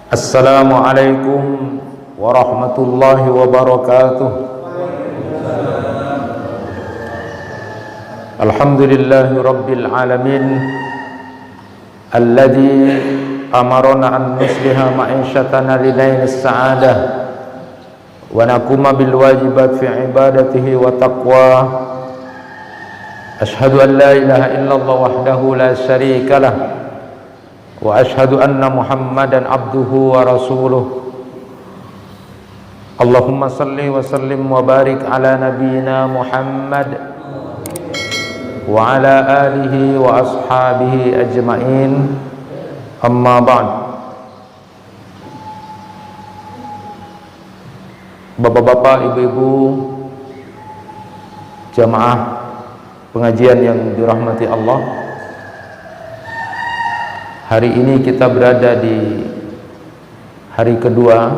Assalamualaikum warahmatullahi wabarakatuh. Alhamdulillahi rabbil alamin alladzi amarna an nusliha ma'ishatana linailis sa'adah wa nakuma bil wajibat fi ibadatihi wa taqwa. Ashhadu an la ilaha illallah wahdahu la syarika lah wa ashhadu anna Muhammadan abduhu wa rasuluh. Allahumma salli wa sallim wa barik ala nabiyyina Muhammad wa ala alihi wa ashabihi ajma'in. Amma ba'd. Bapak-bapak, ibu-ibu, jamaah pengajian yang dirahmati Allah, hari ini kita berada di hari kedua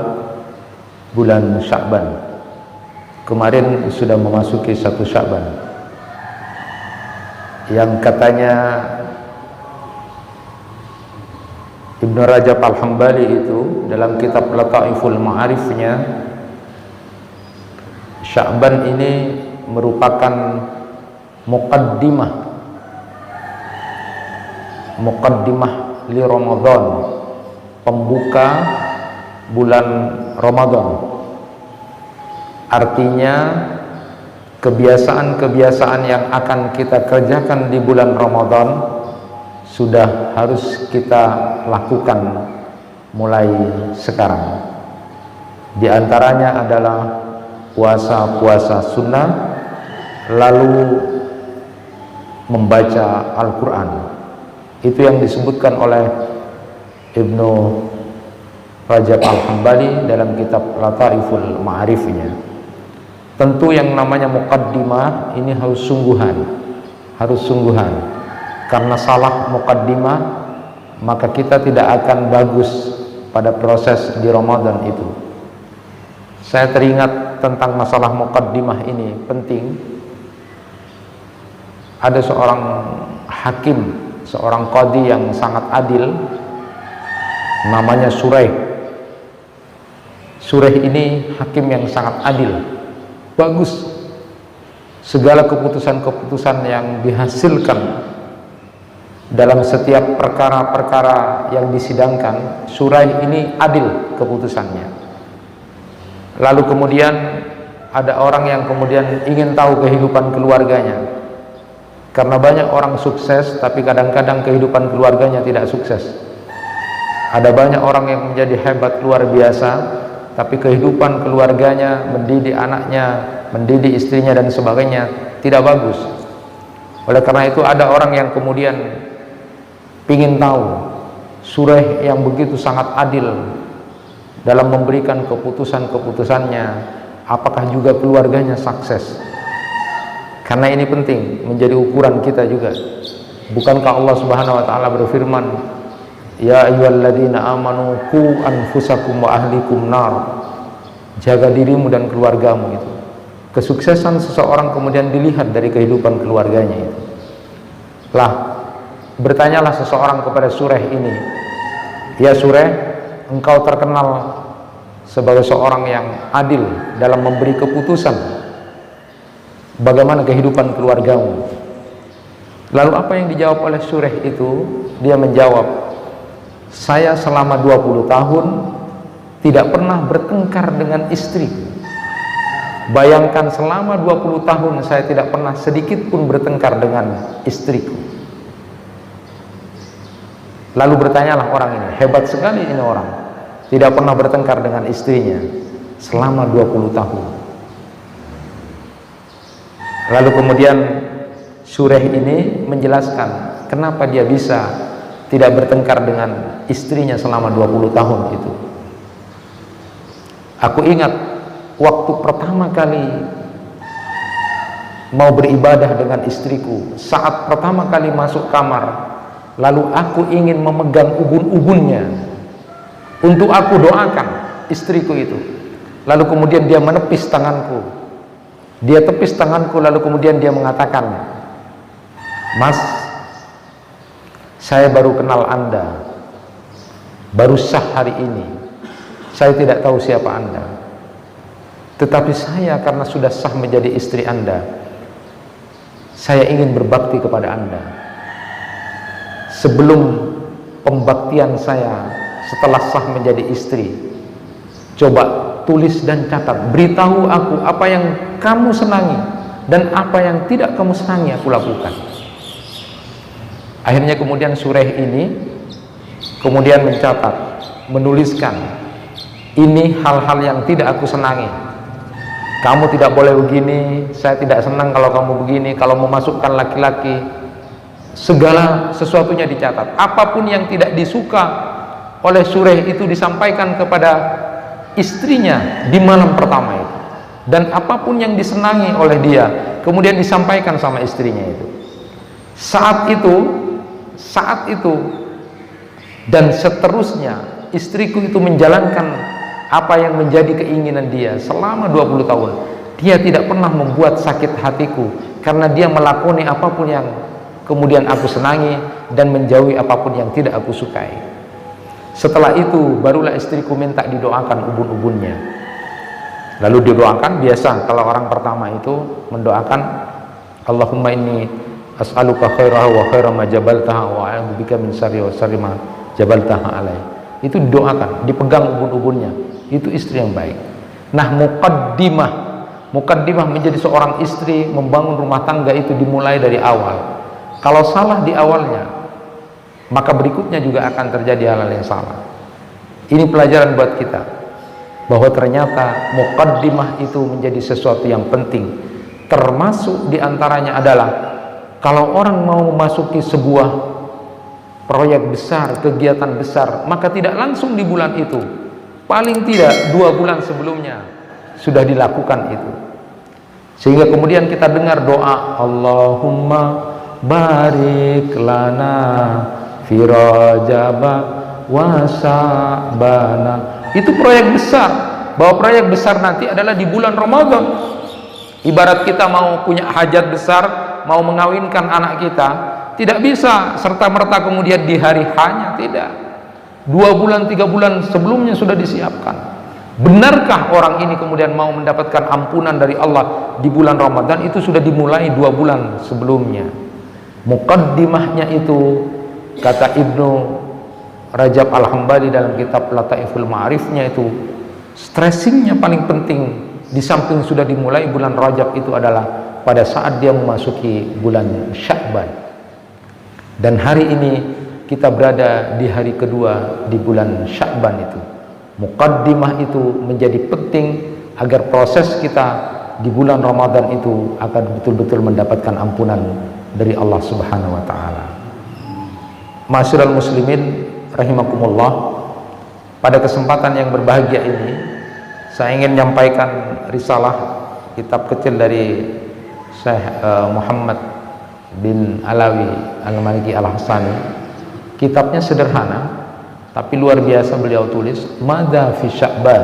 bulan Sya'ban. Kemarin sudah memasuki 1 Sya'ban, yang katanya Ibnu Rajab Al-Hambali itu dalam kitab Lataiful Ma'arifnya, Sya'ban ini merupakan muqaddimah li Ramadan, pembuka bulan Ramadan. Artinya kebiasaan-kebiasaan yang akan kita kerjakan di bulan Ramadan sudah harus kita lakukan mulai sekarang. Di antaranya adalah puasa-puasa sunnah, lalu membaca Al-Quran. Itu yang disebutkan oleh Ibnu Rajab Al-Hambali dalam kitab Lataiful Ma'arifnya. Tentu yang namanya muqaddimah ini harus sungguhan. Karena salah muqaddimah, maka kita tidak akan bagus pada proses di Ramadan itu. Saya teringat tentang masalah muqaddimah ini penting. Ada seorang hakim, seorang qadhi yang sangat adil, namanya Suraih. Suraih ini hakim yang sangat adil, bagus. Segala keputusan-keputusan yang dihasilkan dalam setiap perkara-perkara yang disidangkan, Suraih ini adil keputusannya. Lalu kemudian ada orang yang kemudian ingin tahu kehidupan keluarganya, karena banyak orang sukses tapi kadang-kadang kehidupan keluarganya tidak sukses. Ada banyak orang yang menjadi hebat luar biasa tapi kehidupan keluarganya, mendidik anaknya, mendidik istrinya dan sebagainya tidak bagus. Oleh karena itu ada orang yang kemudian ingin tahu Suraih yang begitu sangat adil dalam memberikan keputusan-keputusannya, apakah juga keluarganya sukses. Karena ini penting menjadi ukuran kita juga. Bukankah Allah Subhanahu wa taala berfirman, ya ayyuhalladzina amanu qu anfusakum wa ahlikum nar. Jaga dirimu dan keluargamu itu. Kesuksesan seseorang kemudian dilihat dari kehidupan keluarganya itu. Bertanyalah seseorang kepada Suraih ini, ya Suraih, engkau terkenal sebagai seorang yang adil dalam memberi keputusan. Bagaimana kehidupan keluargamu? Lalu apa yang dijawab oleh Suraih itu? Dia menjawab, saya selama 20 tahun tidak pernah bertengkar dengan istri. Bayangkan selama 20 tahun saya tidak pernah sedikit pun bertengkar dengan istriku. Lalu bertanyalah orang ini, hebat sekali ini orang, tidak pernah bertengkar dengan istrinya selama 20 tahun. Lalu kemudian Suraih ini menjelaskan kenapa dia bisa tidak bertengkar dengan istrinya selama 20 tahun itu. Aku ingat waktu pertama kali mau beribadah dengan istriku, saat pertama kali masuk kamar, lalu aku ingin memegang ubun-ubunnya untuk aku doakan istriku itu. Lalu kemudian dia menepis tanganku. Dia tepis tanganku, lalu kemudian dia mengatakan, Mas, saya baru kenal Anda. baru sah hari ini. Saya tidak tahu siapa Anda, tetapi saya karena sudah sah menjadi istri Anda, saya ingin berbakti kepada Anda. Sebelum pembaktian saya setelah sah menjadi istri, coba tulis dan catat, beritahu aku apa yang kamu senangi dan apa yang tidak kamu senangi aku lakukan. Akhirnya kemudian Sureh ini kemudian mencatat, menuliskan, ini hal-hal yang tidak aku senangi. Kamu tidak boleh begini, saya tidak senang kalau kamu begini, kalau memasukkan laki-laki, segala sesuatunya dicatat. Apapun yang tidak disuka oleh Sureh itu disampaikan kepada istrinya di malam pertama itu, dan apapun yang disenangi oleh dia kemudian disampaikan sama istrinya itu. Saat itu dan seterusnya istriku itu menjalankan apa yang menjadi keinginan dia selama 20 tahun. Dia tidak pernah membuat sakit hatiku karena dia melakoni apapun yang kemudian aku senangi dan menjauhi apapun yang tidak aku sukai. Setelah itu barulah istriku minta didoakan ubun-ubunnya. Lalu didoakan, biasa kalau orang pertama itu mendoakan, Allahumma inni as'aluka khairaha wa khaira ma jabaltaha wa a'udzubika min syarri wa syarri ma jabaltaha alai. Itu didoakan, dipegang ubun-ubunnya. Itu istri yang baik. Nah, muqaddimah menjadi seorang istri membangun rumah tangga itu dimulai dari awal. Kalau salah di awalnya, maka berikutnya juga akan terjadi hal-hal yang salah. Ini pelajaran buat kita, bahwa ternyata muqaddimah itu menjadi sesuatu yang penting. Termasuk diantaranya adalah kalau orang mau memasuki sebuah proyek besar, kegiatan besar, maka tidak langsung di bulan itu, paling tidak 2 bulan sebelumnya sudah dilakukan itu. Sehingga kemudian kita dengar doa, Allahumma barik lana fi Rajaba wa Sya'bana. Itu proyek besar, bahwa proyek besar nanti adalah di bulan Ramadan. Ibarat kita mau punya hajat besar, mau mengawinkan anak kita, tidak bisa serta-merta kemudian di hari hanya, tidak. 2 bulan, 3 bulan sebelumnya sudah disiapkan. Benarkah orang ini kemudian mau mendapatkan ampunan dari Allah di bulan Ramadan? Itu sudah dimulai 2 bulan sebelumnya. Muqaddimahnya itu, kata Ibnu Rajab Al-Hambali dalam kitab Lataiful Ma'arifnya itu, stressingnya paling penting di samping sudah dimulai bulan Rajab itu adalah pada saat dia memasuki bulan Sya'ban. Dan hari ini kita berada di hari kedua di bulan Sya'ban itu. Muqaddimah itu menjadi penting agar proses kita di bulan Ramadan itu akan betul-betul mendapatkan ampunan dari Allah Subhanahu wa taala. Ma'asyiral muslimin rahimakumullah, pada kesempatan yang berbahagia ini saya ingin menyampaikan risalah kitab kecil dari Syekh Muhammad bin Alawi Al-Maliki Al-Hasani. Kitabnya sederhana tapi luar biasa, beliau tulis Madza fi Sya'ban,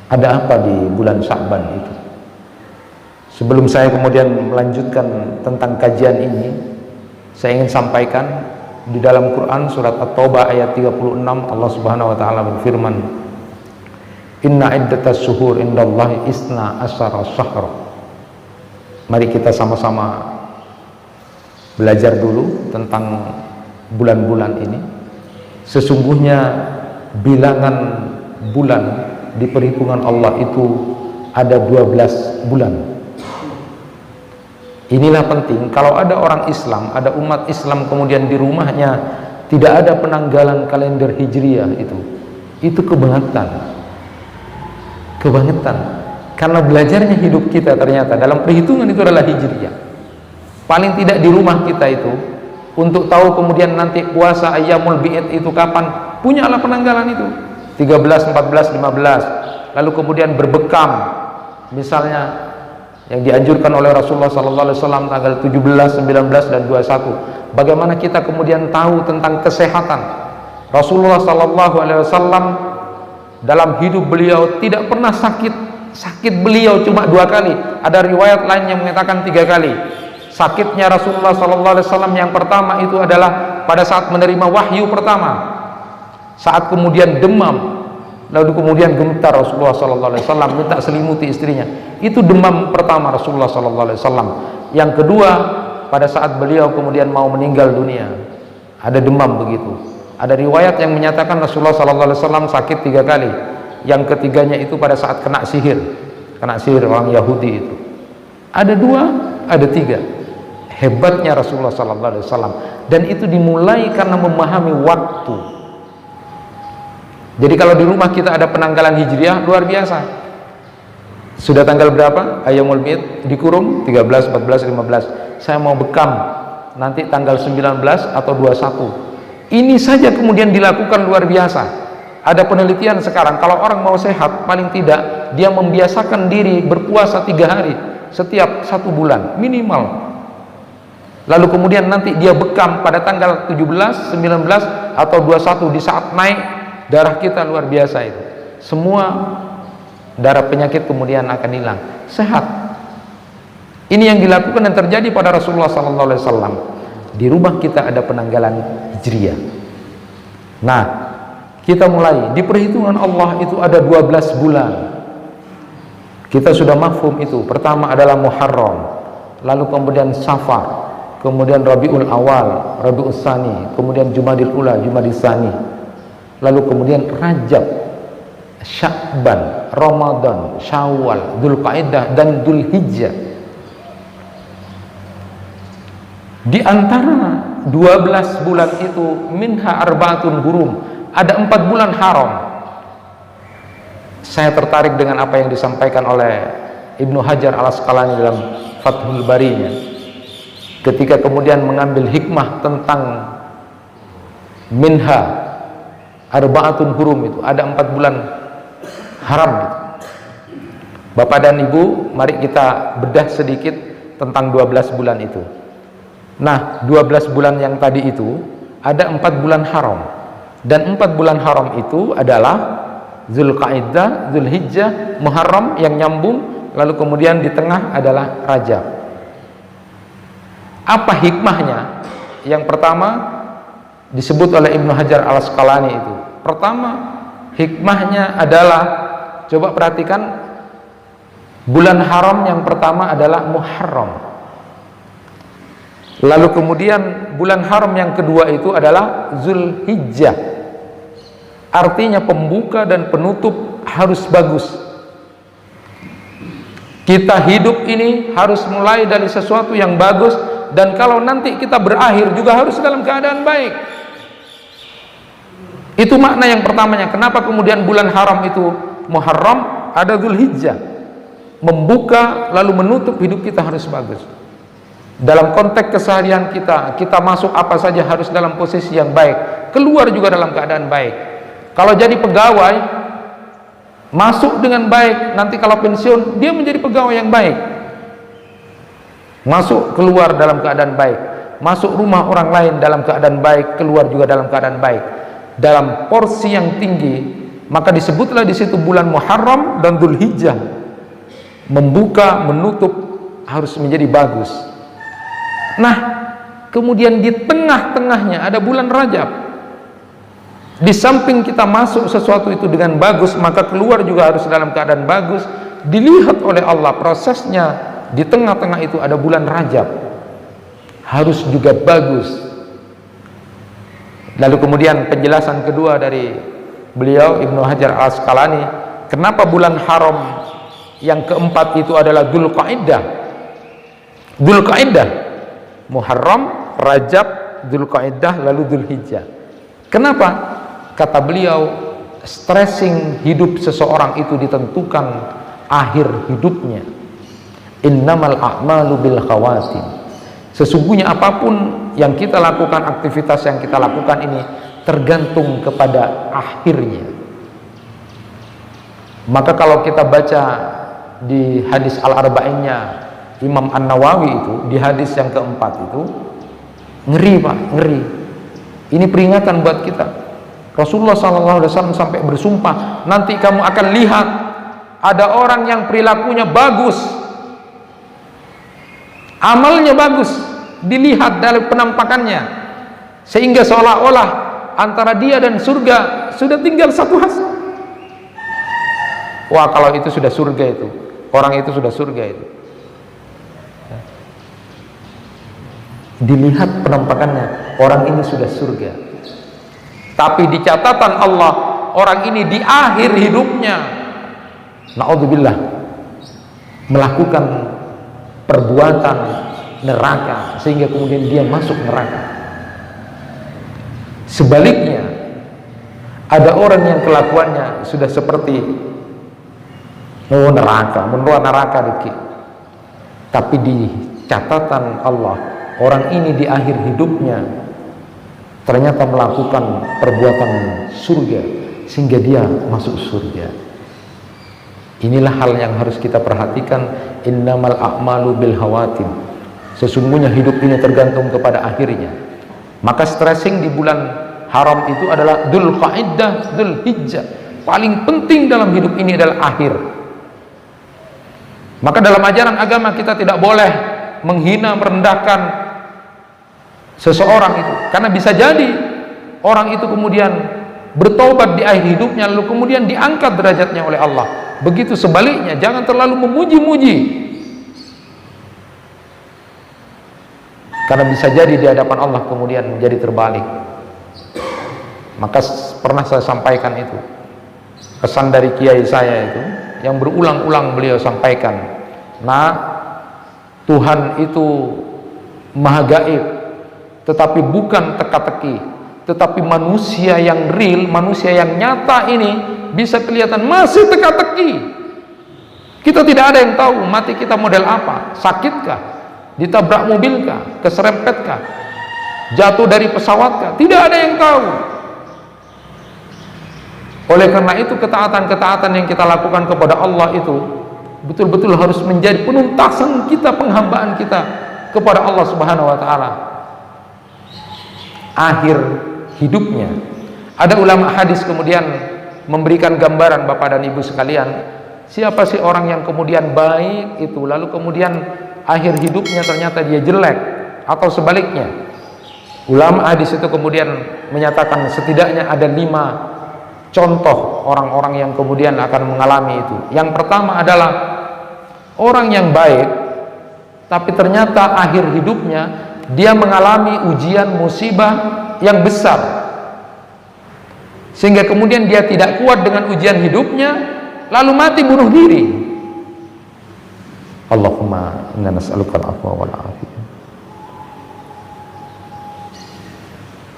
ada apa di bulan Sya'ban itu. Sebelum saya kemudian melanjutkan tentang kajian ini, saya ingin sampaikan di dalam Quran surat At-Taubah ayat 36 Allah Subhanahu wa taala berfirman, Inna iddatas syuhur indallahi isna asyara syahra. Mari kita sama-sama belajar dulu tentang bulan-bulan ini. Sesungguhnya bilangan bulan di perhitungan Allah itu ada 12 bulan. Inilah penting, kalau ada orang Islam, ada umat Islam kemudian di rumahnya tidak ada penanggalan kalender Hijriah, itu kebangetan. Karena belajarnya hidup kita ternyata dalam perhitungan itu adalah Hijriah. Paling tidak di rumah kita itu, untuk tahu kemudian nanti puasa Ayyamul Bid itu kapan, punyalah penanggalan itu 13, 14, 15. Lalu kemudian berbekam, misalnya yang dianjurkan oleh Rasulullah SAW tanggal 17, 19, dan 21. Bagaimana kita kemudian tahu tentang kesehatan? Rasulullah SAW dalam hidup beliau tidak pernah sakit beliau cuma 2 kali. Ada riwayat lain yang mengatakan 3 kali. Sakitnya Rasulullah SAW yang pertama itu adalah pada saat menerima wahyu pertama. saat kemudian demam, lalu kemudian gemetar Rasulullah SAW minta selimuti istrinya. Itu demam pertama Rasulullah SAW. Yang kedua, pada saat beliau kemudian mau meninggal dunia, ada demam begitu. Ada riwayat yang menyatakan Rasulullah SAW sakit 3 kali. Yang ketiganya itu pada saat kena sihir orang Yahudi itu. Ada 2, ada 3. Hebatnya Rasulullah SAW, dan itu dimulai karena memahami waktu. Jadi kalau di rumah kita ada penanggalan hijriah, luar biasa. Sudah tanggal berapa? Ayyamul Bid dikurung 13, 14, 15. Saya mau bekam nanti tanggal 19 atau 21. Ini saja kemudian dilakukan luar biasa. Ada penelitian sekarang, kalau orang mau sehat, paling tidak dia membiasakan diri berpuasa 3 hari setiap 1 bulan minimal. Lalu kemudian nanti dia bekam pada tanggal 17, 19 atau 21 di saat naik darah kita luar biasa itu. Semua darah penyakit kemudian akan hilang, sehat. Ini yang dilakukan dan terjadi pada Rasulullah SAW. Di rumah kita ada penanggalan hijriah. Nah, kita mulai di perhitungan Allah itu ada 12 bulan. Kita sudah mafhum itu. Pertama adalah Muharram, lalu kemudian Safar, kemudian Rabiul Awal, Rabiul Tsani, kemudian Jumadil Ula, Jumadil Tsani, lalu kemudian Rajab, Sya'ban, Ramadan, Syawal, Dzulqa'dah dan Dzulhijjah. Di antara 12 bulan itu minha arba'atun hurum, ada 4 bulan haram. Saya tertarik dengan apa yang disampaikan oleh Ibnu Hajar Al-Asqalani dalam Fathul Barinya, ketika kemudian mengambil hikmah tentang minha arba'atun hurum, itu ada 4 bulan haram gitu. Bapak dan Ibu, mari kita bedah sedikit tentang 12 bulan itu. Nah, 12 bulan yang tadi itu ada 4 bulan haram, dan 4 bulan haram itu adalah Dzulqa'dah, Dzulhijjah, Muharram yang nyambung, lalu kemudian di tengah adalah Rajab. Apa hikmahnya? Yang pertama disebut oleh Ibnu Hajar Al-Asqalani itu. Pertama, hikmahnya adalah, coba perhatikan, bulan haram yang pertama adalah Muharram. Lalu kemudian bulan haram yang kedua itu adalah Dzulhijjah. Artinya pembuka dan penutup harus bagus. Kita hidup ini harus mulai dari sesuatu yang bagus, dan kalau nanti kita berakhir juga harus dalam keadaan baik. Itu makna yang pertamanya. Kenapa kemudian bulan haram itu Muharram, ada Dzulhijjah. Membuka lalu menutup hidup kita harus bagus. Dalam konteks keseharian kita, kita masuk apa saja harus dalam posisi yang baik, keluar juga dalam keadaan baik. Kalau jadi pegawai, masuk dengan baik, nanti kalau pensiun dia menjadi pegawai yang baik. Masuk keluar dalam keadaan baik, masuk rumah orang lain dalam keadaan baik, keluar juga dalam keadaan baik, dalam porsi yang tinggi. Maka disebutlah di situ bulan Muharram dan Dzulhijjah, membuka menutup harus menjadi bagus. Nah, kemudian di tengah-tengahnya ada bulan Rajab. Di samping kita masuk sesuatu itu dengan bagus, maka keluar juga harus dalam keadaan bagus. Dilihat oleh Allah prosesnya. Di tengah-tengah itu ada bulan Rajab, harus juga bagus. Lalu kemudian penjelasan kedua dari beliau Ibnu Hajar Al-Asqalani, kenapa bulan haram yang keempat itu adalah Dzulqa'dah. Dzulqa'dah, Muharram, Rajab, Dzulqa'dah, lalu Dzulhijjah. Kenapa? Kata beliau, stressing hidup seseorang itu ditentukan akhir hidupnya. Innamal a'malu bil khawatim. Sesungguhnya apapun yang kita lakukan, aktivitas yang kita lakukan ini tergantung kepada akhirnya. Maka kalau kita baca di hadis Al-Arba'innya Imam An-Nawawi itu, di hadis yang keempat itu, ngeri Pak, ngeri. Ini peringatan buat kita. Rasulullah SAW sampai bersumpah, nanti kamu akan lihat ada orang yang perilakunya bagus, amalnya bagus, dilihat dari penampakannya, sehingga seolah-olah antara dia dan surga sudah tinggal satu hasrat. Wah, kalau itu sudah surga itu, orang itu sudah surga itu. Dilihat penampakannya, orang ini sudah surga. Tapi di catatan Allah, orang ini di akhir hidupnya, naudzubillah, melakukan perbuatan neraka sehingga kemudian dia masuk neraka. Sebaliknya, ada orang yang kelakuannya sudah seperti menurut neraka dikit. Tapi di catatan Allah, orang ini di akhir hidupnya ternyata melakukan perbuatan surga sehingga dia masuk surga. Inilah hal yang harus kita perhatikan. Innamal a'malu bil hawatim. Sesungguhnya hidup ini tergantung kepada akhirnya. Maka stressing di bulan haram itu adalah Dzulqa'dah, Dzulhijjah. Paling penting dalam hidup ini adalah akhir. Maka dalam ajaran agama kita tidak boleh menghina, merendahkan seseorang itu, karena bisa jadi orang itu kemudian bertobat di akhir hidupnya, lalu kemudian diangkat derajatnya oleh Allah. Begitu sebaliknya, jangan terlalu memuji-muji, karena bisa jadi di hadapan Allah kemudian menjadi terbalik. Maka pernah saya sampaikan itu, pesan dari kiai saya itu yang berulang-ulang beliau sampaikan, nah, Tuhan itu maha gaib, tetapi bukan teka-teki, tetapi manusia yang real, manusia yang nyata ini bisa kelihatan masih teka-teki. Kita tidak ada yang tahu mati kita model apa, sakitkah, ditabrak mobilkah, keserempetkah, jatuh dari pesawat, tidak ada yang tahu. Oleh karena itu, ketaatan-ketaatan yang kita lakukan kepada Allah itu betul-betul harus menjadi penuntasan kita, penghambaan kita kepada Allah Subhanahu wa taala. Akhir hidupnya. Ada ulama hadis kemudian memberikan gambaran, Bapak dan Ibu sekalian, siapa sih orang yang kemudian baik itu lalu kemudian akhir hidupnya ternyata dia jelek, atau sebaliknya. Ulama hadis itu kemudian menyatakan setidaknya ada 5 contoh orang-orang yang kemudian akan mengalami itu. Yang pertama adalah orang yang baik, tapi ternyata akhir hidupnya dia mengalami ujian musibah yang besar, sehingga kemudian dia tidak kuat dengan ujian hidupnya, lalu mati bunuh diri. Allahumma inna nas'aluka al-afwa wal afiyah.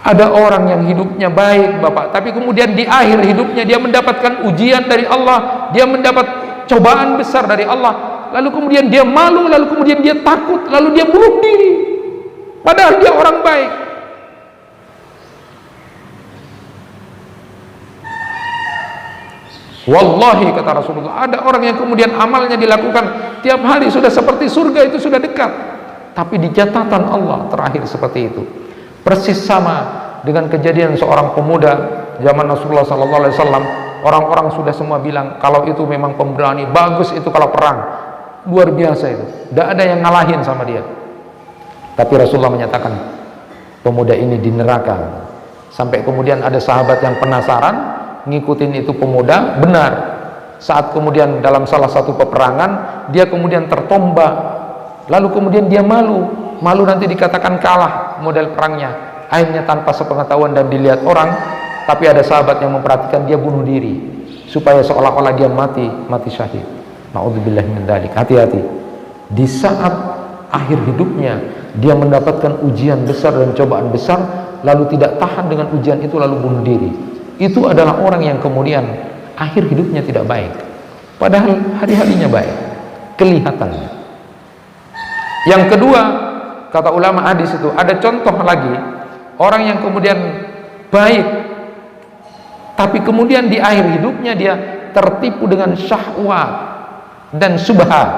Ada orang yang hidupnya baik, Bapak, tapi kemudian di akhir hidupnya dia mendapatkan ujian dari Allah, dia mendapat cobaan besar dari Allah, lalu kemudian dia malu, lalu kemudian dia takut, lalu dia bunuh diri, padahal dia orang baik. Wallahi, kata Rasulullah, ada orang yang kemudian amalnya dilakukan tiap hari sudah seperti surga, itu sudah dekat, tapi di catatan Allah terakhir seperti itu. Persis sama dengan kejadian seorang pemuda zaman Rasulullah SAW. Orang-orang sudah semua bilang kalau itu memang pemberani, bagus itu kalau perang, luar biasa itu, tidak ada yang ngalahin sama dia. Tapi Rasulullah menyatakan pemuda ini di neraka. Sampai kemudian ada sahabat yang penasaran, ngikutin itu pemuda. Benar, saat kemudian dalam salah satu peperangan dia kemudian tertombak, lalu kemudian dia malu nanti dikatakan kalah model perangnya, akhirnya tanpa sepengetahuan dan dilihat orang, tapi ada sahabat yang memperhatikan, dia bunuh diri supaya seolah-olah dia mati syahid. Na'udzubillah min dzalik. Hati-hati, di saat akhir hidupnya dia mendapatkan ujian besar dan cobaan besar, lalu tidak tahan dengan ujian itu lalu bunuh diri. Itu adalah orang yang kemudian akhir hidupnya tidak baik, padahal hari-harinya baik kelihatannya. Yang kedua, kata ulama hadis itu, ada contoh lagi orang yang kemudian baik, tapi kemudian di akhir hidupnya dia tertipu dengan syahwat dan subhat.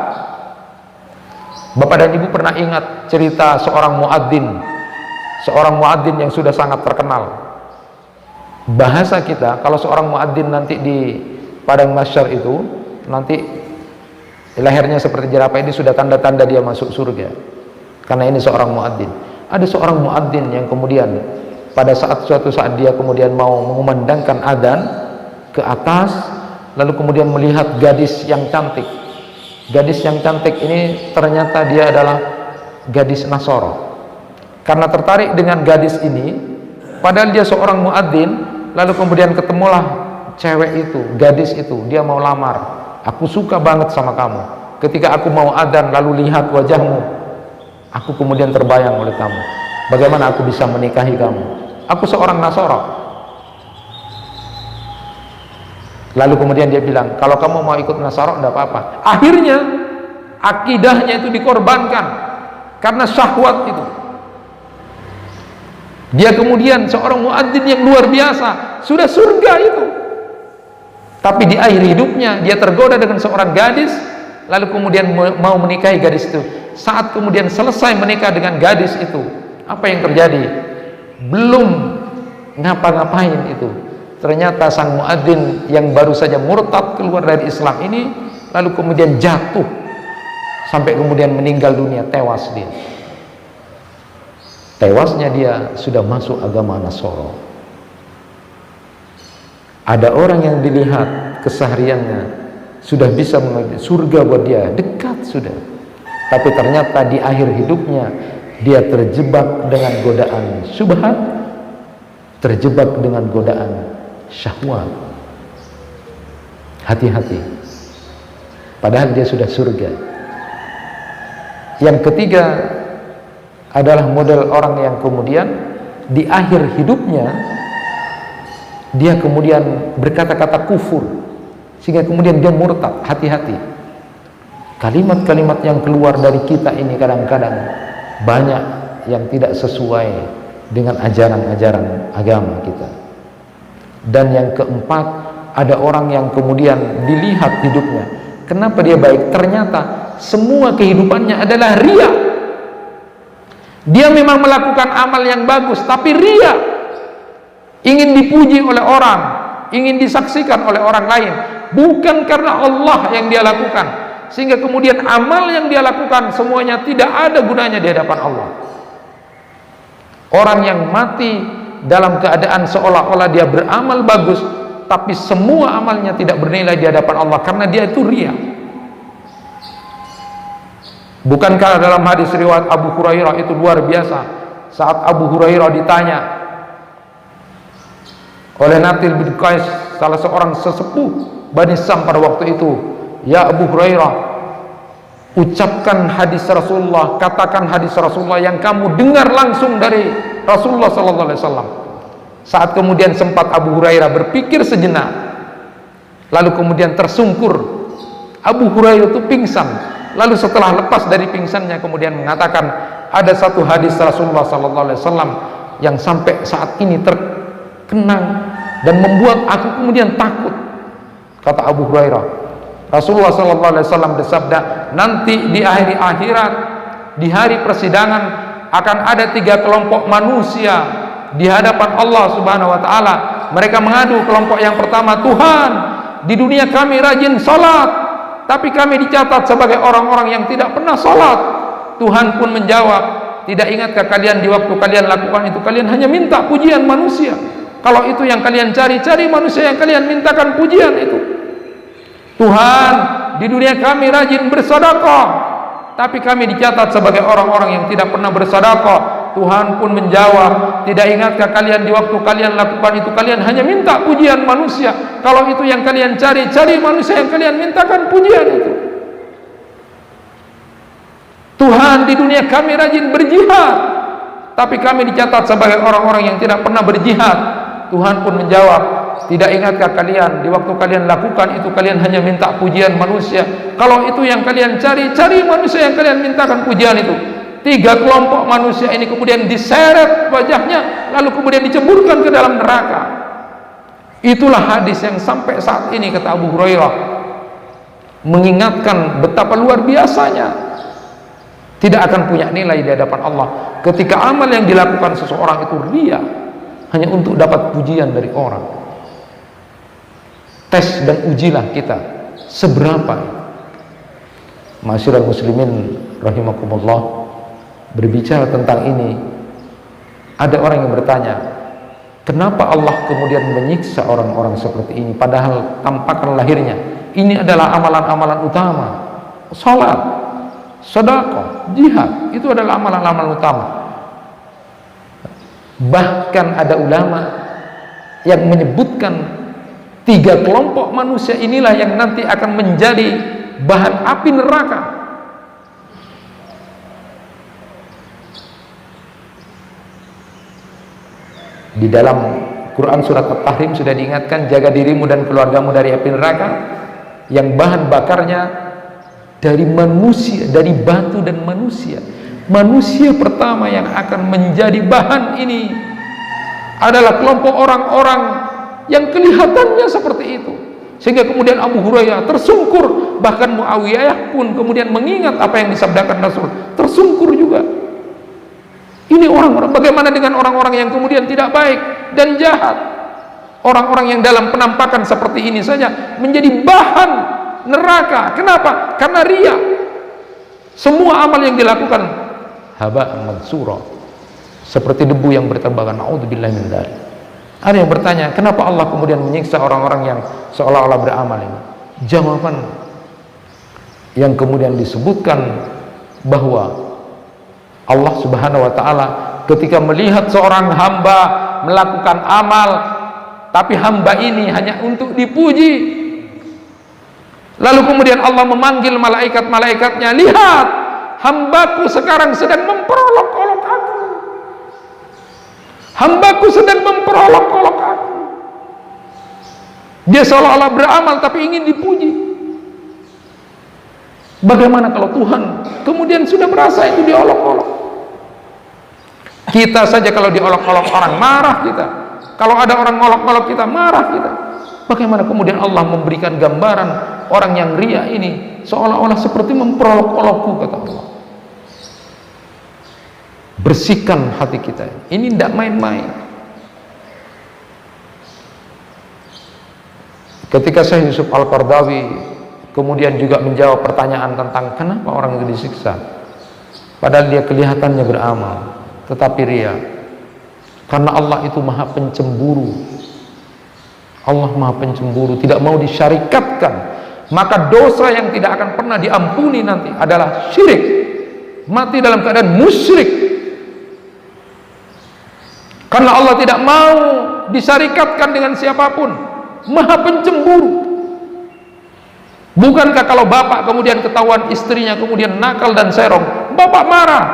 Bapak dan Ibu pernah ingat cerita seorang muadzin yang sudah sangat terkenal. Bahasa kita, kalau seorang muadzin nanti di padang mahsyar itu, nanti lehernya seperti jerapah, ini sudah tanda-tanda dia masuk surga, karena ini seorang muadzin. Ada seorang muadzin yang kemudian pada suatu saat dia kemudian mau mengumandangkan adzan ke atas, lalu kemudian melihat gadis yang cantik. Gadis yang cantik ini ternyata dia adalah gadis Nasoro. Karena tertarik dengan gadis ini, padahal dia seorang muadzin, lalu kemudian ketemulah cewek itu, gadis itu, dia mau lamar. Aku suka banget sama kamu. Ketika aku mau adzan lalu lihat wajahmu, aku kemudian terbayang oleh kamu. Bagaimana aku bisa menikahi kamu? Aku seorang Nasoro. Lalu kemudian dia bilang, kalau kamu mau ikut Nasoro tidak apa-apa. Akhirnya akidahnya itu dikorbankan karena syahwat itu. Dia kemudian seorang muadzin yang luar biasa, sudah surga itu. Tapi di akhir hidupnya dia tergoda dengan seorang gadis, lalu kemudian mau menikahi gadis itu. Saat kemudian selesai menikah dengan gadis itu, apa yang terjadi? Belum ngapa-ngapain itu, ternyata sang muadzin yang baru saja murtad keluar dari Islam ini, lalu kemudian jatuh sampai kemudian meninggal dunia, tewas dia. Tewasnya dia sudah masuk agama Nasoro. Ada orang yang dilihat kesehariannya sudah bisa mengambil surga buat dia, dekat sudah, tapi ternyata di akhir hidupnya dia terjebak dengan godaan syubhat, terjebak dengan godaan syahwat. Hati-hati, padahal dia sudah surga. Yang ketiga adalah model orang yang kemudian di akhir hidupnya dia kemudian berkata-kata kufur sehingga kemudian dia murtad. Hati-hati, kalimat-kalimat yang keluar dari kita ini kadang-kadang banyak yang tidak sesuai dengan ajaran-ajaran agama kita. Dan yang keempat, ada orang yang kemudian dilihat hidupnya, kenapa dia baik? Ternyata semua kehidupannya adalah riya. Dia memang melakukan amal yang bagus, tapi riya, ingin dipuji oleh orang, ingin disaksikan oleh orang lain, bukan karena Allah yang dia lakukan, sehingga kemudian amal yang dia lakukan semuanya tidak ada gunanya di hadapan Allah. Orang yang mati dalam keadaan seolah-olah dia beramal bagus, tapi semua amalnya tidak bernilai di hadapan Allah karena dia itu riya. Bukankah dalam hadis riwayat Abu Hurairah itu luar biasa, saat Abu Hurairah ditanya oleh Natil bin Qais, salah seorang sesepuh Bani Sam pada waktu itu, ya Abu Hurairah, ucapkan hadis Rasulullah, katakan hadis Rasulullah yang kamu dengar langsung dari Rasulullah sallallahu alaihi wasallam. Saat kemudian sempat Abu Hurairah berpikir sejenak, lalu kemudian tersungkur, Abu Hurairah itu pingsan. Lalu setelah lepas dari pingsannya kemudian mengatakan, ada satu hadis Rasulullah sallallahu alaihi wasallam yang sampai saat ini terkenang dan membuat aku kemudian takut. Kata Abu Hurairah, Rasulullah sallallahu alaihi wasallam bersabda, nanti di akhir akhirat, di hari persidangan akan ada 3 kelompok manusia di hadapan Allah Subhanahu wa taala. Mereka mengadu, kelompok yang pertama, Tuhan, di dunia kami rajin salat, tapi kami dicatat sebagai orang-orang yang tidak pernah salat. Tuhan pun menjawab, tidak ingatkah kalian di waktu kalian lakukan itu kalian hanya minta pujian manusia? Kalau itu yang kalian cari, cari manusia yang kalian mintakan pujian itu. Tuhan, di dunia kami rajin bersedekah, tapi kami dicatat sebagai orang-orang yang tidak pernah bersedekah. Tuhan pun menjawab, tidak ingatkah kalian di waktu kalian lakukan itu kalian hanya minta pujian manusia? Kalau itu yang kalian cari, cari manusia yang kalian mintakan pujian itu. Tuhan, di dunia kami rajin berjihad, tapi kami dicatat sebagai orang-orang yang tidak pernah berjihad. Tuhan pun menjawab, tidak ingatkah kalian di waktu kalian lakukan itu kalian hanya minta pujian manusia? Kalau itu yang kalian cari, cari manusia yang kalian mintakan pujian itu. 3 kelompok manusia ini kemudian diseret wajahnya, lalu kemudian diceburkan ke dalam neraka. Itulah hadis yang sampai saat ini, kata Abu Hurairah, mengingatkan betapa luar biasanya tidak akan punya nilai di hadapan Allah ketika amal yang dilakukan seseorang itu riya, hanya untuk dapat pujian dari orang. Tes dan ujilah kita seberapa. Ma'asyiral muslimin rahimakumullah, berbicara tentang ini, ada orang yang bertanya, Kenapa Allah kemudian menyiksa orang-orang seperti ini, padahal tampakan lahirnya ini adalah amalan-amalan utama? Salat, sedekah, jihad, itu adalah amalan-amalan utama. Bahkan ada ulama yang menyebutkan 3 kelompok manusia inilah yang nanti akan menjadi bahan api neraka. Di dalam Quran surat At-Tahrim sudah diingatkan, jaga dirimu dan keluargamu dari api neraka yang bahan bakarnya dari manusia, dari batu dan manusia. Manusia pertama yang akan menjadi bahan ini adalah kelompok orang-orang yang kelihatannya seperti itu, sehingga kemudian Abu Hurairah tersungkur, bahkan Muawiyah pun kemudian mengingat apa yang disabdakan Rasul, tersungkur juga. Ini orang-orang, bagaimana dengan orang-orang yang kemudian tidak baik dan jahat? Orang-orang yang dalam penampakan seperti ini saja menjadi bahan neraka. Kenapa? Karena riya. Semua amal yang dilakukan haba'an mansura, seperti debu yang berterbangan. Na'udzubillahi min dzalik. Ada yang bertanya, kenapa Allah kemudian menyiksa orang-orang yang seolah-olah beramal ini? Jawaban yang kemudian disebutkan bahwa Allah Subhanahu wa ta'ala ketika melihat seorang hamba melakukan amal, tapi hamba ini hanya untuk dipuji, lalu kemudian Allah memanggil malaikat-malaikatnya, lihat, hambaku sekarang sedang memperolok-olok aku, hambaku sedang memperolok-olok aku. Dia seolah-olah beramal tapi ingin dipuji. Bagaimana kalau Tuhan kemudian sudah merasa itu diolok-olok? Kita saja kalau diolok-olok orang marah kita, kalau ada orang ngolok-ngolok kita marah kita. Bagaimana kemudian Allah memberikan gambaran orang yang riya ini seolah-olah seperti memperolok-olokku, kata Allah. Bersihkan hati kita, ini tidak main-main. Ketika Syekh Yusuf Al-Qaradawi kemudian juga menjawab pertanyaan tentang kenapa orang itu disiksa, padahal dia kelihatannya beramal tetapi ria, karena Allah itu maha pencemburu. Allah maha pencemburu, tidak mau disyarikatkan. Maka dosa yang tidak akan pernah diampuni nanti adalah syirik, mati dalam keadaan musyrik, karena Allah tidak mau disyarikatkan dengan siapapun. Maha pencemburu. Bukankah kalau bapak kemudian ketahuan istrinya kemudian nakal dan serong, bapak marah?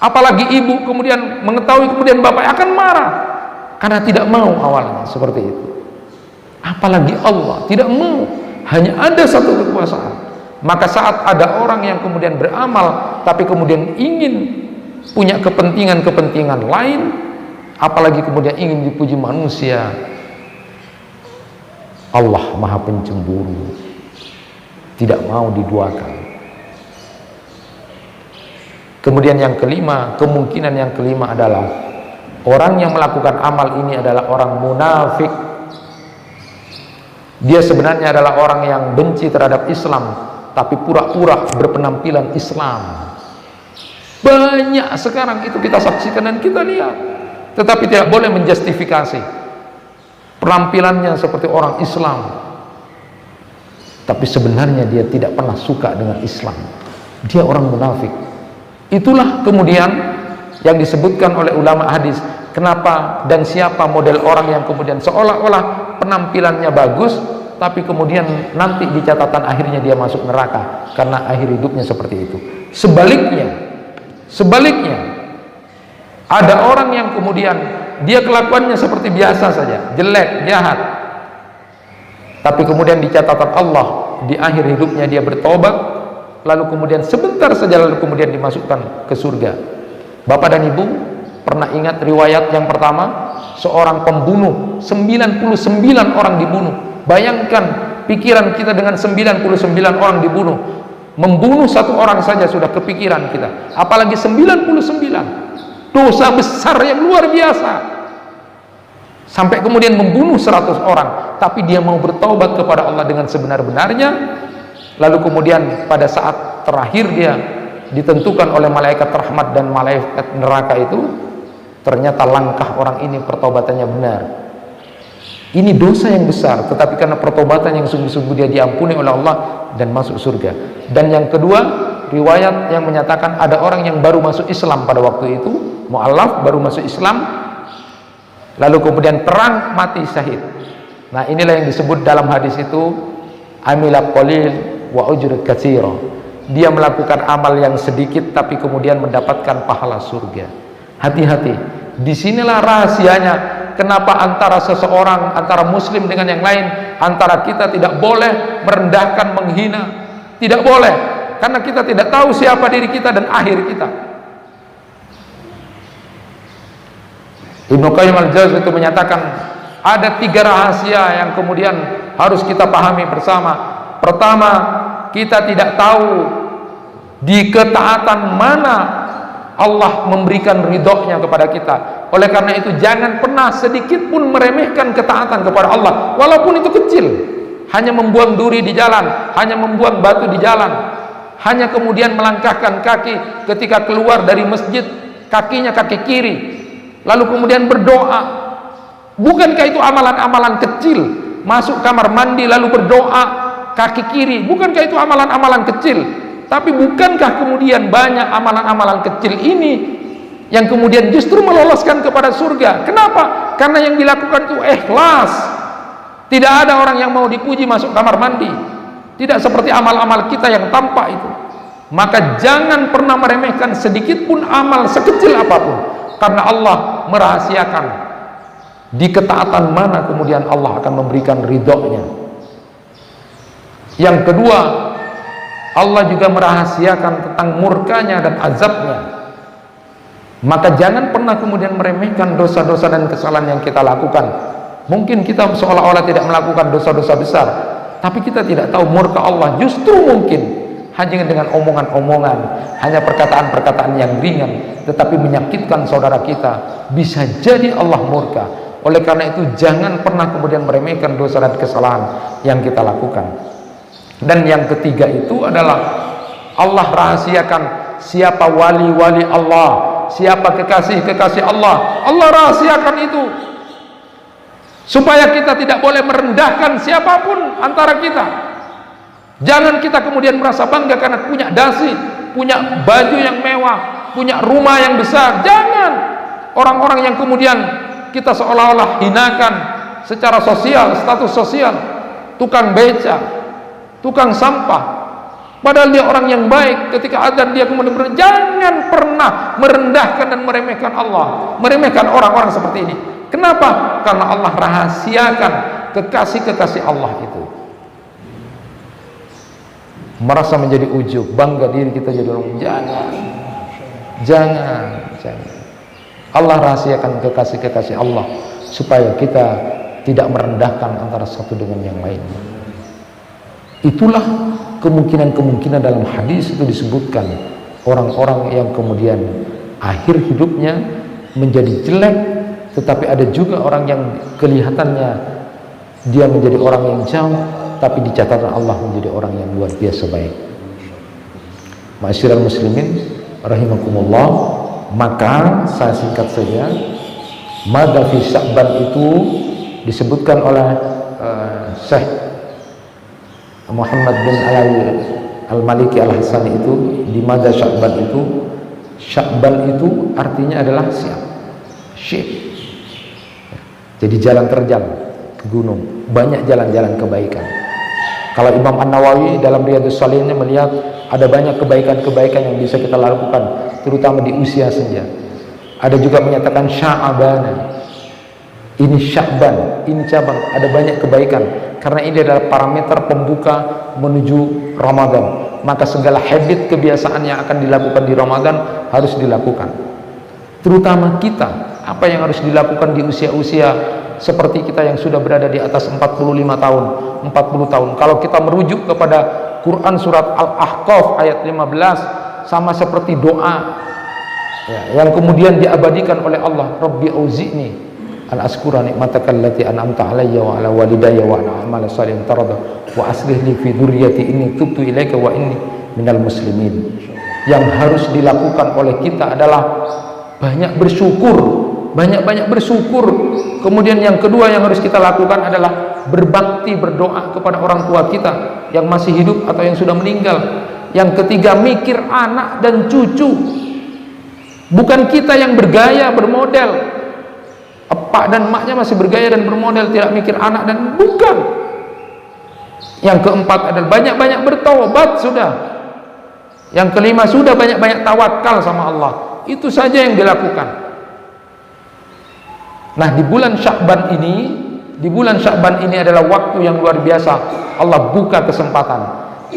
Apalagi ibu kemudian mengetahui, kemudian bapak akan marah, karena tidak mau awalnya seperti itu. Apalagi Allah tidak mau, hanya ada satu kekuasaan. Maka saat ada orang yang kemudian beramal tapi kemudian ingin punya kepentingan-kepentingan lain, apalagi kemudian ingin dipuji manusia, Allah maha pencemburu, tidak mau diduakan. Kemudian yang kelima, kemungkinan yang kelima adalah orang yang melakukan amal ini adalah orang munafik. Dia sebenarnya adalah orang yang benci terhadap Islam, tapi pura-pura berpenampilan Islam. Banyak sekarang itu kita saksikan dan kita lihat, tetapi tidak boleh menjustifikasi penampilannya seperti orang Islam, tapi sebenarnya dia tidak pernah suka dengan Islam. Dia orang munafik. Itulah kemudian yang disebutkan oleh ulama hadis, kenapa dan siapa model orang yang kemudian seolah-olah penampilannya bagus tapi kemudian nanti di catatan akhirnya dia masuk neraka karena akhir hidupnya seperti itu. Sebaliknya ada orang yang kemudian dia kelakuannya seperti biasa saja, jelek, jahat, tapi kemudian di catatan Allah di akhir hidupnya dia bertobat, lalu kemudian sebentar saja lalu kemudian dimasukkan ke surga. Bapak dan Ibu pernah ingat riwayat yang pertama, seorang pembunuh 99 orang dibunuh. Bayangkan pikiran kita dengan 99 orang dibunuh. Membunuh satu orang saja sudah kepikiran kita, apalagi 99. Dosa besar yang luar biasa. Sampai kemudian membunuh 100 orang, tapi dia mau bertaubat kepada Allah dengan sebenar-benarnya. Lalu kemudian pada saat terakhir dia ditentukan oleh malaikat rahmat dan malaikat neraka itu, ternyata langkah orang ini pertobatannya benar. Ini dosa yang besar, tetapi karena pertobatan yang sungguh-sungguh dia diampuni oleh Allah dan masuk surga. Dan yang kedua, riwayat yang menyatakan ada orang yang baru masuk Islam pada waktu itu, mu'allaf, baru masuk Islam, lalu kemudian terang mati syahid. Nah, inilah yang disebut dalam hadis itu amila qalil wa ujr katsira. Dia melakukan amal yang sedikit tapi kemudian mendapatkan pahala surga. Hati-hati. Disinilah rahasianya kenapa antara seseorang, antara muslim dengan yang lain, antara kita tidak boleh merendahkan, menghina. Tidak boleh, karena kita tidak tahu siapa diri kita dan akhir kita. Ibnu Qayyim al-Jauziyah itu menyatakan ada 3 rahasia yang kemudian harus kita pahami bersama. Pertama, kita tidak tahu di ketaatan mana Allah memberikan ridhonya kepada kita. Oleh karena itu jangan pernah sedikit pun meremehkan ketaatan kepada Allah, walaupun itu kecil. Hanya membuang duri di jalan, hanya membuang batu di jalan, hanya kemudian melangkahkan kaki ketika keluar dari masjid, kakinya kaki kiri, lalu kemudian berdoa. Bukankah itu amalan-amalan kecil? Masuk kamar mandi lalu berdoa kaki kiri, bukankah itu amalan-amalan kecil? Tapi bukankah kemudian banyak amalan-amalan kecil ini yang kemudian justru meloloskan kepada surga? Kenapa? Karena yang dilakukan itu ikhlas. Tidak ada orang yang mau dipuji masuk kamar mandi. Tidak seperti amal-amal kita yang tampak itu. Maka jangan pernah meremehkan sedikit pun amal sekecil apapun, karena Allah merahasiakan di ketaatan mana kemudian Allah akan memberikan ridhonya. Yang kedua, Allah juga merahasiakan tentang murkanya dan azabnya. Maka jangan pernah kemudian meremehkan dosa-dosa dan kesalahan yang kita lakukan. Mungkin kita seolah-olah tidak melakukan dosa-dosa besar, tapi kita tidak tahu murka Allah justru mungkin hanya dengan omongan-omongan, hanya perkataan-perkataan yang ringan tetapi menyakitkan saudara kita, bisa jadi Allah murka. Oleh karena itu jangan pernah kemudian meremehkan dosa dan kesalahan yang kita lakukan. Dan yang ketiga itu adalah Allah rahasiakan siapa wali-wali Allah, siapa kekasih-kekasih Allah. Allah rahasiakan itu supaya kita tidak boleh merendahkan siapapun antara kita. Jangan kita kemudian merasa bangga karena punya dasi, punya baju yang mewah, punya rumah yang besar. Jangan. Orang-orang yang kemudian kita seolah-olah hinakan secara sosial, status sosial, tukang beca, tukang sampah, padahal dia orang yang baik. Ketika adzan dia kemudian jangan pernah merendahkan dan meremehkan Allah, meremehkan orang-orang seperti ini. Kenapa? Karena Allah rahasiakan kekasih-kekasih Allah itu. Merasa menjadi ujub, bangga diri kita jadi orang. Jangan. Allah rahasiakan kekasih-kekasih Allah supaya kita tidak merendahkan antara satu dengan yang lain. Itulah kemungkinan-kemungkinan dalam hadis itu disebutkan orang-orang yang kemudian akhir hidupnya menjadi jelek, tetapi ada juga orang yang kelihatannya dia menjadi orang yang jauh, tapi di catatan Allah menjadi orang yang luar biasa baik. Ma'asyiral muslimin rahimakumullah, maka saya singkat saja, mada fi Sya'ban itu disebutkan oleh Syekh Muhammad bin Al-Maliki Al-Hasani itu di mada Sya'ban itu. Sya'ban itu artinya adalah syekh. Jadi jalan terjal ke gunung, banyak jalan-jalan kebaikan. Kalau Imam An-Nawawi dalam Riyadhus Shalihin melihat ada banyak kebaikan-kebaikan yang bisa kita lakukan, terutama di usia senja. Ada juga menyatakan Sya'ban, ini Sya'ban, ini cabang, ada banyak kebaikan, karena ini adalah parameter pembuka menuju Ramadan. Maka segala habit kebiasaan yang akan dilakukan di Ramadan harus dilakukan. Terutama kita, apa yang harus dilakukan di usia-usia seperti kita yang sudah berada di atas 45 tahun, 40 tahun. Kalau kita merujuk kepada Quran surat Al-Ahqaf ayat 15, sama seperti doa yang kemudian diabadikan oleh Allah, Rabbi auzi'ni an askura nikmataka allati an'amta alayya wa ala walidayya wa an a'mala shalihan tarda wa aslih li fi dzurriyyati inni tubtu ilaika wa inni minal muslimin. Yang harus dilakukan oleh kita adalah banyak bersyukur banyak-banyak bersyukur. Kemudian yang kedua yang harus kita lakukan adalah berbakti, berdoa kepada orang tua kita yang masih hidup atau yang sudah meninggal. Yang ketiga, mikir anak dan cucu. Bukan kita yang bergaya, bermodel. Epak dan emaknya masih bergaya dan bermodel, tidak mikir anak dan bukan. Yang keempat adalah banyak-banyak bertaubat sudah. Yang kelima, sudah banyak-banyak tawakal sama Allah. Itu saja yang dilakukan. Nah, di bulan Sya'ban ini adalah waktu yang luar biasa. Allah buka kesempatan.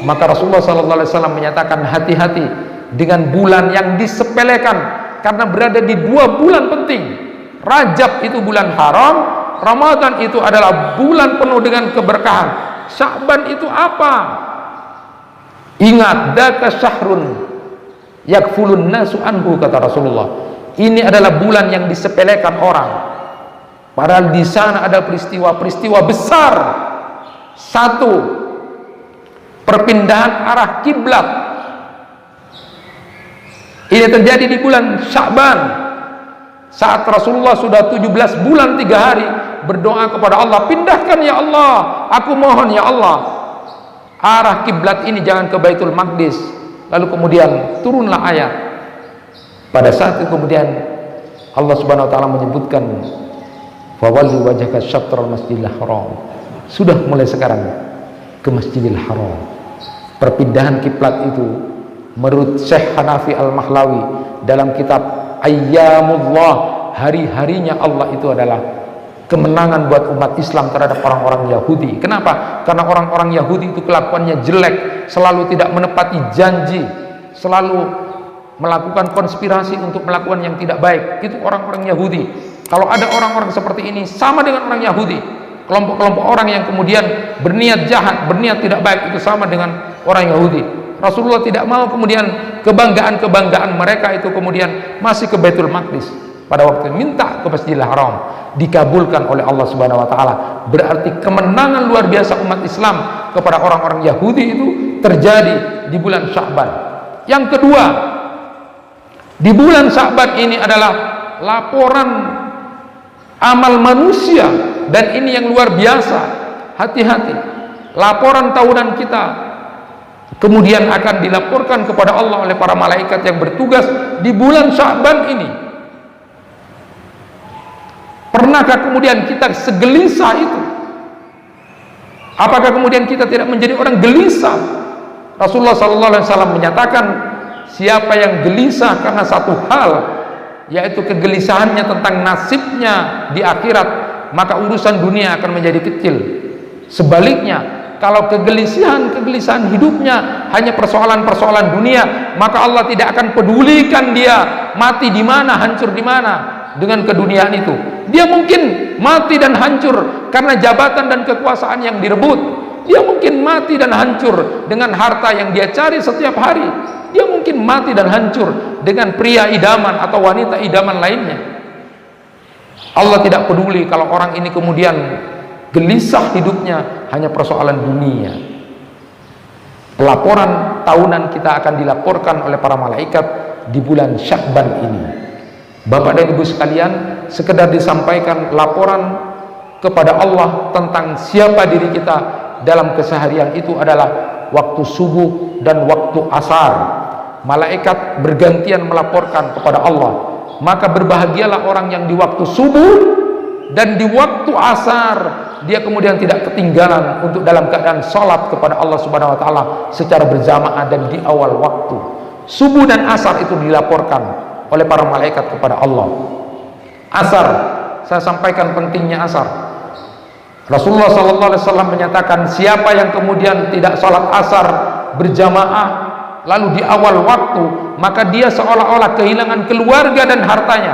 Maka Rasulullah SAW menyatakan, hati-hati dengan bulan yang disepelekan, karena berada di dua bulan penting. Rajab itu bulan haram, Ramadan itu adalah bulan penuh dengan keberkahan. Sya'ban itu apa? Ingat, daka syahrun yakfulun nasu anhu, kata Rasulullah. Ini adalah bulan yang disepelekan orang. Padahal di sana ada peristiwa-peristiwa besar. Satu, perpindahan arah kiblat. Ini terjadi di bulan Sya'ban. Saat Rasulullah sudah 17 bulan 3 hari berdoa kepada Allah, pindahkan ya Allah, aku mohon ya Allah, arah kiblat ini jangan ke Baitul Maqdis. Lalu kemudian turunlah ayat. Pada saat itu kemudian Allah Subhanahu wa taala menyebutkan, fawalli wajhaka syatral masjidil haram. Sudah mulai sekarang ke Masjidil Haram. Perpindahan kiblat itu menurut Syekh Hanafi Al-Mahlawi dalam kitab Ayyamullah, hari-harinya Allah itu adalah kemenangan buat umat Islam terhadap orang-orang Yahudi. Kenapa? Karena orang-orang Yahudi itu kelakuannya jelek, selalu tidak menepati janji, selalu melakukan konspirasi untuk melakukan yang tidak baik. Itu orang-orang Yahudi. Kalau ada orang-orang seperti ini, sama dengan orang Yahudi. Kelompok-kelompok orang yang kemudian berniat jahat, berniat tidak baik, itu sama dengan orang Yahudi. Rasulullah tidak mau kemudian kebanggaan-kebanggaan mereka itu kemudian masih ke Baitul Maqdis. Pada waktu minta ke Masjidil Haram, dikabulkan oleh Allah Subhanahu wa taala. Berarti kemenangan luar biasa umat Islam kepada orang-orang Yahudi itu terjadi di bulan Sya'ban. Yang kedua, di bulan Sya'ban ini adalah laporan amal manusia, dan ini yang luar biasa. Hati-hati, laporan tahunan kita kemudian akan dilaporkan kepada Allah oleh para malaikat yang bertugas di bulan Sya'ban ini. Pernahkah kemudian kita segelisah itu? Apakah kemudian kita tidak menjadi orang gelisah? Rasulullah SAW menyatakan, siapa yang gelisah karena satu hal, yaitu kegelisahannya tentang nasibnya di akhirat, maka urusan dunia akan menjadi kecil. Sebaliknya, kalau kegelisahan hidupnya hanya persoalan-persoalan dunia, maka Allah tidak akan pedulikan dia mati di mana, hancur di mana dengan keduniaan itu. Dia mungkin mati dan hancur karena jabatan dan kekuasaan yang direbut. Dia mungkin mati dan hancur dengan harta yang dia cari setiap hari. Dia mungkin mati dan hancur dengan pria idaman atau wanita idaman lainnya. Allah tidak peduli kalau orang ini kemudian gelisah hidupnya hanya persoalan dunia. Laporan tahunan kita akan dilaporkan oleh para malaikat di bulan Sya'ban ini. Bapak dan Ibu sekalian, sekedar disampaikan laporan kepada Allah tentang siapa diri kita dalam keseharian itu adalah waktu subuh dan waktu asar. Malaikat bergantian melaporkan kepada Allah. Maka berbahagialah orang yang di waktu subuh dan di waktu asar dia kemudian tidak ketinggalan untuk dalam keadaan salat kepada Allah Subhanahu wa taala secara berjamaah dan di awal waktu. Subuh dan asar itu dilaporkan oleh para malaikat kepada Allah. Asar, saya sampaikan pentingnya asar. Rasulullah SAW menyatakan, siapa yang kemudian tidak salat asar berjamaah lalu di awal waktu, maka dia seolah-olah kehilangan keluarga dan hartanya.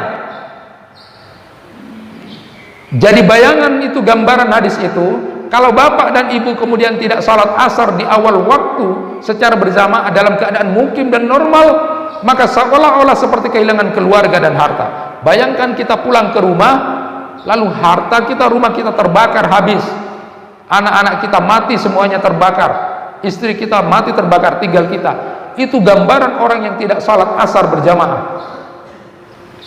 Jadi bayangan itu, gambaran hadis itu, kalau bapak dan ibu kemudian tidak salat asar di awal waktu secara berjamaah dalam keadaan mukim dan normal, maka seolah-olah seperti kehilangan keluarga dan harta. Bayangkan kita pulang ke rumah, lalu harta kita, rumah kita terbakar habis, anak-anak kita mati semuanya terbakar, istri kita mati terbakar, tinggal kita. Itu gambaran orang yang tidak salat asar berjamaah.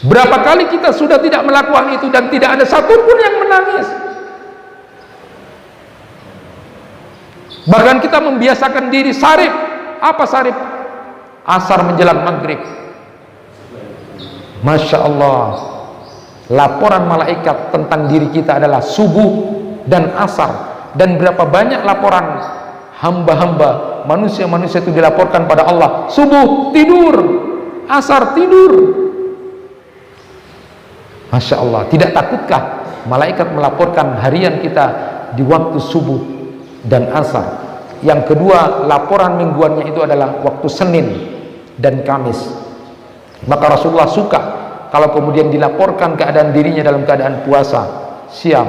Berapa kali kita sudah tidak melakukan itu dan tidak ada satupun yang menangis. Bahkan kita membiasakan diri sarip. Apa sarip? Asar menjelang maghrib. Masya Allah, laporan malaikat tentang diri kita adalah subuh dan asar. Dan berapa banyak laporan hamba-hamba, manusia-manusia itu dilaporkan pada Allah, subuh tidur, asar tidur. Masya Allah, tidak takutkah malaikat melaporkan harian kita di waktu subuh dan asar? Yang kedua, laporan mingguannya itu adalah waktu Senin dan Kamis. Maka Rasulullah suka kalau kemudian dilaporkan keadaan dirinya dalam keadaan puasa siam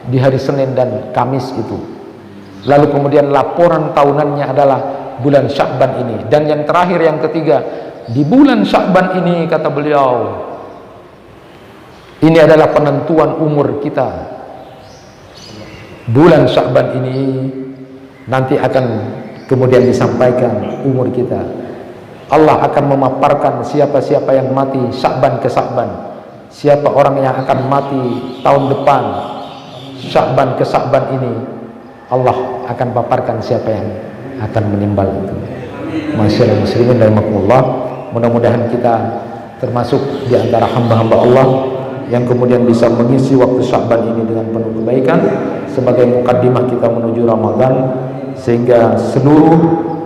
di hari Senin dan Kamis itu. Lalu kemudian laporan tahunannya adalah bulan Sya'ban ini. Dan yang terakhir, yang ketiga, di bulan Sya'ban ini, kata beliau, ini adalah penentuan umur kita. Bulan Sya'ban ini nanti akan kemudian disampaikan umur kita. Allah akan memaparkan siapa-siapa yang mati Sya'ban ke Sya'ban, siapa orang yang akan mati tahun depan Sya'ban ke Sya'ban ini. Allah akan paparkan siapa yang akan menimbal itu. Masyaallah muslimin rahimakumullah, mudah-mudahan kita termasuk di antara hamba-hamba Allah yang kemudian bisa mengisi waktu Sya'ban ini dengan penuh kebaikan sebagai mukaddimah kita menuju Ramadan, sehingga seluruh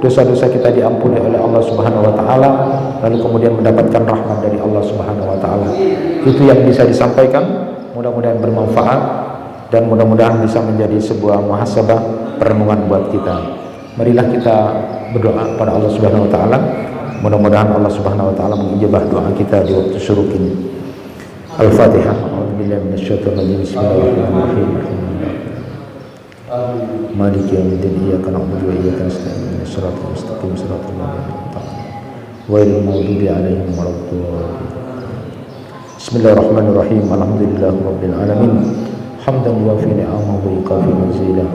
dosa-dosa kita diampuni oleh Allah Subhanahu wa taala, lalu kemudian mendapatkan rahmat dari Allah Subhanahu wa taala. Itu yang bisa disampaikan, mudah-mudahan bermanfaat dan mudah-mudahan bisa menjadi sebuah muhasabah perenungan buat kita. Marilah kita berdoa pada Allah Subhanahu wa taala, mudah-mudahan Allah Subhanahu wa taala mengijabah doa kita di waktu syuruk ini. Al-Fatihah. A'udzubillahi minasyaitonir rajim. Bismillahirrahmanirrahim. Maliki yaumiddin. Iyyaka na'budu wa iyyaka nasta'in. Ihdinas siratal mustaqim. Siratal ladzina an'amta 'alaihim ghairil maghdubi 'alaihim waladdallin. Bismillahirrahmanirrahim. Alhamdulillahirabbil alamin. Hamdan yuwafi ni'amahu wa yukafi mazidah.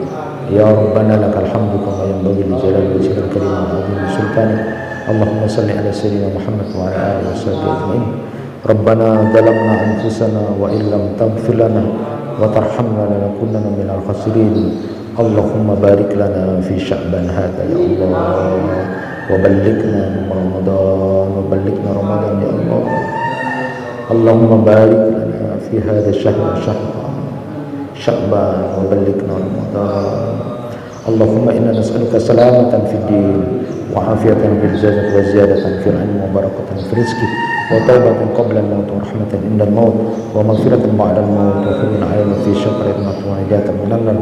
Ya Rabbana lakal hamdu kama yanbaghi li jalali wajhikal karim wa 'azimi sultanik. Allahumma shalli ala sayyidina Muhammad wa ala alihi washabihi ajmain. Rabbana zalamna anfusana wa illam taghfir lana wa tarhamna lanakunanna minal khasirin. Allahumma barik lana fi Sya'ban hadza ya Allah, wa ballighna Ramadan, wa ballighna Ramadan ya Allah. Allahumma barik lana fi hadza syahr Sya'ban wa ballighna Ramadan. Allahumma inna nas'aluka salamatan fid din wa afiyatan fil jasad wa ziyadatan fil ilmi wa barakatan fil rizqi wa taubatan qabla al-maut wa rahmatan inda al-maut wa maghfiratan ba'da al-maut wa hurran 'aynan fi syafri al-maut wa najatan minan nar.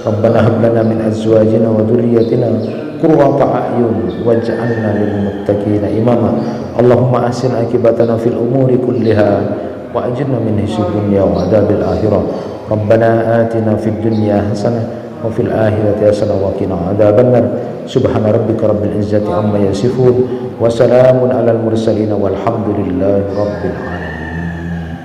Rabbana hab lana min azwajina wa dhurriyyatina qurrata a'yun waj'alna lil muttaqina imama. Allahumma ahsin akibatana fil umuri kulliha wa ajirna min hisyid dunya wa adzabil akhirah. Rabbana atina fid dunya hasanah wa fil akhirati hasanah wa qina adzabannar. Subhana rabbika rabbil izzati amma yasifun wa salamun alal mursalin walhamdulillahi rabbil alamin.